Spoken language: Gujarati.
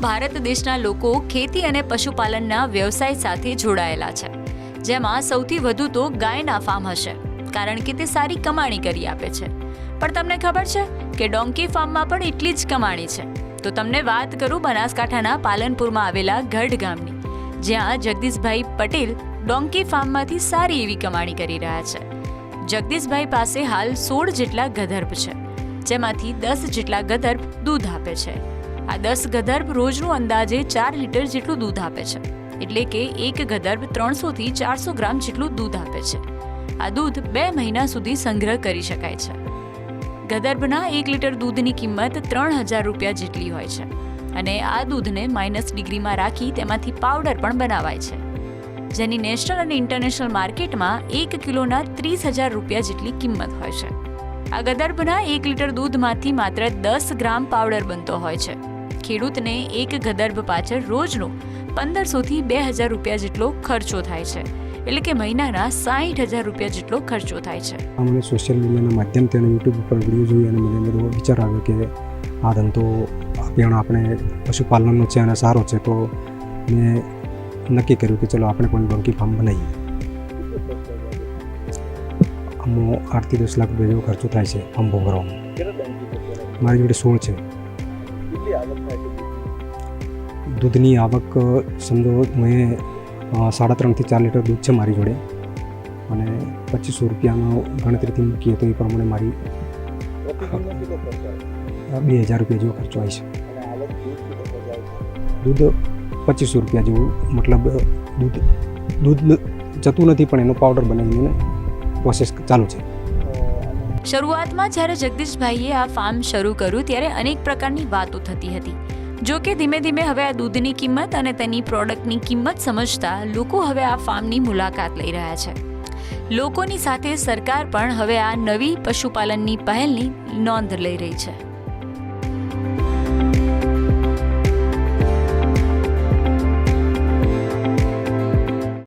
ભારત દેશના લોકો ખેતી અને પશુપાલનના વ્યવસાય સાથે જોડાયેલા છે, જેમાં સૌથી વધુ તો ગાયના ફાર્મ હશે, કારણ કે તે સારી કમાણી કરી આપે છે. પણ તમને ખબર છે કે ડોંકી ફાર્મમાં પણ એટલી જ કમાણી છે? તો તમને વાત કરું બનાસકાંઠાના પાલનપુરમાં આવેલા ગઢ ગામની, જ્યાં જગદીશભાઈ પટેલ ડોંકી ફાર્મમાંથી સારી એવી કમાણી કરી રહ્યા છે. જગદીશભાઈ પાસે હાલ 16 જેટલા ગધર્ભ છે, જેમાંથી 10 જેટલા ગધર્ભ દૂધ આપે છે. આ 10 ગધર્ભ રોજનું અંદાજે 4 લીટર જેટલું દૂધ આપે છે, એટલે કે એક ગધર્ભ 300 થી 400 ગ્રામ જેટલું દૂધ આપે છે. આ દૂધ 2 મહિના સુધી સંગ્રહ કરી શકાય છે. ગધર્ભના 1 લીટર દૂધની કિંમત 3000 રૂપિયા જેટલી હોય છે, અને આ દૂધને -ડિગ્રીમાં રાખી તેમાંથી પાવડર પણ બનાવાય છે, જેની નેશનલ અને ઇન્ટરનેશનલ માર્કેટમાં 1 કિલોના 30,000 રૂપિયા જેટલી કિંમત હોય છે. આ ગધર્ભના 1 લીટર દૂધમાંથી માત્ર 10 ગ્રામ પાવડર બનતો હોય છે. ખેડૂતને એક ગધર્ભ પાછળ રોજનો 1500 થી 2000 રૂપિયા જેટલો ખર્ચો થાય છે, એટલે કે મહિનાના 60,000 રૂપિયા જેટલો ખર્ચો થાય છે. મને સોશિયલ મીડિયાના માધ્યમથી અને યુટ્યુબ ઉપર વિડીયો જોઈ અને મને બધો વિચાર આવ્યો કે આ ધંધો આપણે પશુપાલનનો છે અને સારો છે, તો મેં નક્કી કર્યું કે ચલો આપણે પણ ડોંકી ફાર્મ બનાવીએ. આમાં 8 થી 10 લાખ રૂપિયા જેવો ખર્ચો થાય છે ફાર્મ ભરવામાં. મારી જોડે 16 છે. દૂધની આવક સમજો મેં 3.5 થી 4 લીટર દૂધ છે મારી જોડે, અને 2500 રૂપિયાનો ગણતરીથી મૂકીએ તો એ પ્રમાણે મારી 2000 રૂપિયા જેવો ખર્ચો આવે છે. દૂધ 2500 રૂપિયા જેવું, મતલબ દૂધ જતું નથી, પણ એનો પાવડર બનાવીને પ્રોસેસ ચાલુ છે. શરૂઆતમાં જ્યારે જગદીશભાઈએ આ ફાર્મ શરૂ કર્યું ત્યારે અનેક પ્રકારની વાતો થતી હતી. જો કે ધીમે ધીમે હવે આ દૂધની કિંમત અને તેની પ્રોડક્ટની કિંમત સમજતા લોકો હવે આ ફાર્મની મુલાકાત લઈ રહ્યા છે. લોકોની સાથે સરકાર પણ હવે આ નવી પશુપાલનની પહેલની નોંધ લઈ રહી છે.